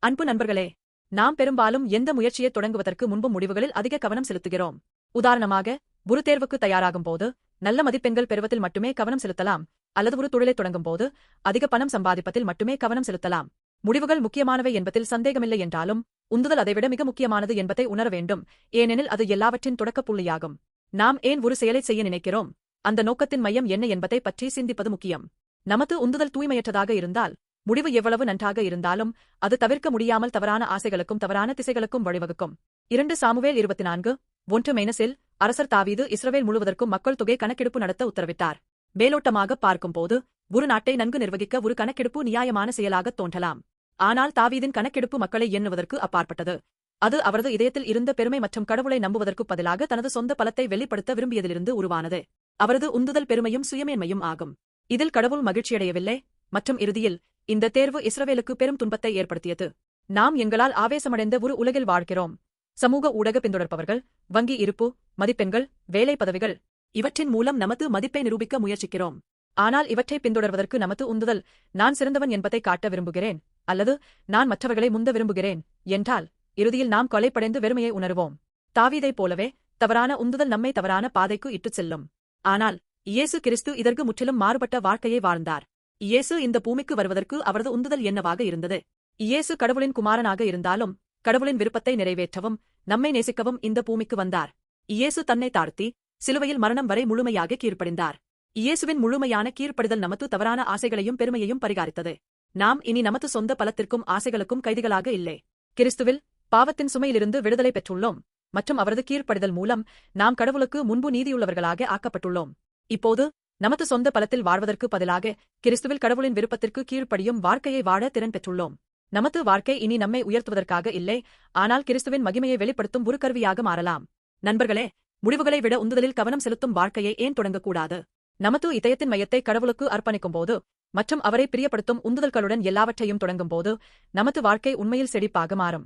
அன்பு நண்பர்களே, நாம் பெரும்பாலும் எந்த முயற்சியை தொடங்குவதற்கு முன்பு முடிவுகளில் அதிக கவனம் செலுத்துகிறோம். உதாரணமாக, ஒரு தேர்வுக்கு தயாராகும் போது நல்ல மதிப்பெண்கள் பெறுவதில் மட்டுமே கவனம் செலுத்தலாம், அல்லது ஒரு தொழிலை தொடங்கும் போது அதிக பணம் சம்பாதிப்பதில் மட்டுமே கவனம் செலுத்தலாம். முடிவுகள் முக்கியமானவை என்பதில் சந்தேகமில்லை என்றாலும், உந்துதல் அதைவிட மிக முக்கியமானது என்பதை உணர வேண்டும், ஏனெனில் அது எல்லாவற்றின் தொடக்கப் புள்ளியாகும். நாம் ஏன் ஒரு செயலை செய்ய நினைக்கிறோம், அந்த நோக்கத்தின் மையம் என்ன என்பதை பற்றி சிந்திப்பது முக்கியம். நமது உந்துதல் தூய்மையற்றதாக இருந்தால், முடிவு எவ்வளவு நன்றாக இருந்தாலும் அது தவிர்க்க முடியாமல் தவறான ஆசைகளுக்கும் தவறான திசைகளுக்கும் வழிவகுக்கும். 2 சாமுவேல் 24:1 அரசர் தாவீது இஸ்ரவேல் முழுவதற்கும் மக்கள் தொகை கணக்கெடுப்பு நடத்த உத்தரவிட்டார். மேலோட்டமாக பார்க்கும்போது ஒரு நாட்டை நன்கு நிர்வகிக்க ஒரு கணக்கெடுப்பு நியாயமான செயலாகத் தோன்றலாம். ஆனால் தாவீதின் கணக்கெடுப்பு மக்களை எண்ணுவதற்கு அப்பாற்பட்டது. அது அவரது இதயத்தில் இருந்த பெருமை மற்றும் கடவுளை நம்புவதற்குப் பதிலாக தனது சொந்த பலத்தை வெளிப்படுத்த விரும்பியதிலிருந்து உருவானது. அவரது உந்துதல் பெருமையும் சுயமேன்மையும் ஆகும். இதில் கடவுள் மகிழ்ச்சியடையவில்லை, மற்றும் இறுதியில் இந்த தேர்வு இஸ்ரவேலுக்கு பெரும் துன்பத்தை ஏற்படுத்தியது. நாம் எங்களால் ஆவேசமடைந்த ஒரு உலகில் வாழ்கிறோம். சமூக ஊடக பின்தொடர்பவர்கள், வங்கி இருப்பு, மதிப்பெண்கள், வேலை பதவிகள், இவற்றின் மூலம் நமது மதிப்பை நிரூபிக்க முயற்சிக்கிறோம். ஆனால் இவற்றை பின்தொடர்வதற்கு நமது உந்துதல், நான் சிறந்தவன் என்பதை காட்ட விரும்புகிறேன், அல்லது நான் மற்றவர்களை முந்த விரும்புகிறேன் என்றால், இறுதியில் நாம் கொலைப்படைந்து வெறுமையை உணர்வோம். தாவீதைப் போலவே தவறான உந்துதல் நம்மை தவறான பாதைக்கு இட்டுச் செல்லும். ஆனால் இயேசு கிறிஸ்து இதற்கு முற்றிலும் மாறுபட்ட வாழ்க்கையை வாழ்ந்தார். இயேசு இந்த பூமிக்கு வருவதற்கு அவரது உந்துதல் என்னவாக இருந்தது? இயேசு கடவுளின் குமாரனாக இருந்தாலும், கடவுளின் விருப்பத்தை நிறைவேற்றவும் நம்மை நேசிக்கவும் இந்த பூமிக்கு வந்தார். இயேசு தன்னை தாழ்த்தி சிலுவையில் மரணம் வரை முழுமையாக கீழ்ப்படிந்தார். இயேசுவின் முழுமையான கீழ்ப்படிதல் நமது தவறான ஆசைகளையும் பெருமையையும் பரிகாரித்தது. நாம் இனி நமது சொந்த பலத்திற்கும் ஆசைகளுக்கும் கைதிகளாக இல்லை. கிறிஸ்துவில் பாவத்தின் சுமையிலிருந்து விடுதலை பெற்றுள்ளோம், மற்றும் அவரது கீழ்ப்படிதல் மூலம் நாம் கடவுளுக்கு முன்பு நீதியுள்ளவர்களாக ஆக்கப்பட்டுள்ளோம். இப்போது நமது சொந்த பலத்தில் வாழ்வதற்கு பதிலாக கிறிஸ்துவில் கடவுளின் விருப்பத்திற்கு கீழ்ப்படியும் வாழ்க்கையை வாழ திறன் பெற்றுள்ளோம். நமது வாழ்க்கை இனி நம்மை உயர்த்துவதற்காக இல்லை, ஆனால் கிறிஸ்துவின் மகிமையை வெளிப்படுத்தும் ஒரு கருவியாக மாறலாம். நண்பர்களே, முடிவுகளை விட உந்துதலில் கவனம் செலுத்தும் வாழ்க்கையை ஏன் தொடங்கக்கூடாது? நமது இதயத்தின் மையத்தை கடவுளுக்கு அர்ப்பணிக்கும்போது மற்றும் அவரை பிரியப்படுத்தும் உந்துதல்களுடன் எல்லாவற்றையும் தொடங்கும்போது நமது வாழ்க்கை உண்மையில் செழிப்பாக மாறும்.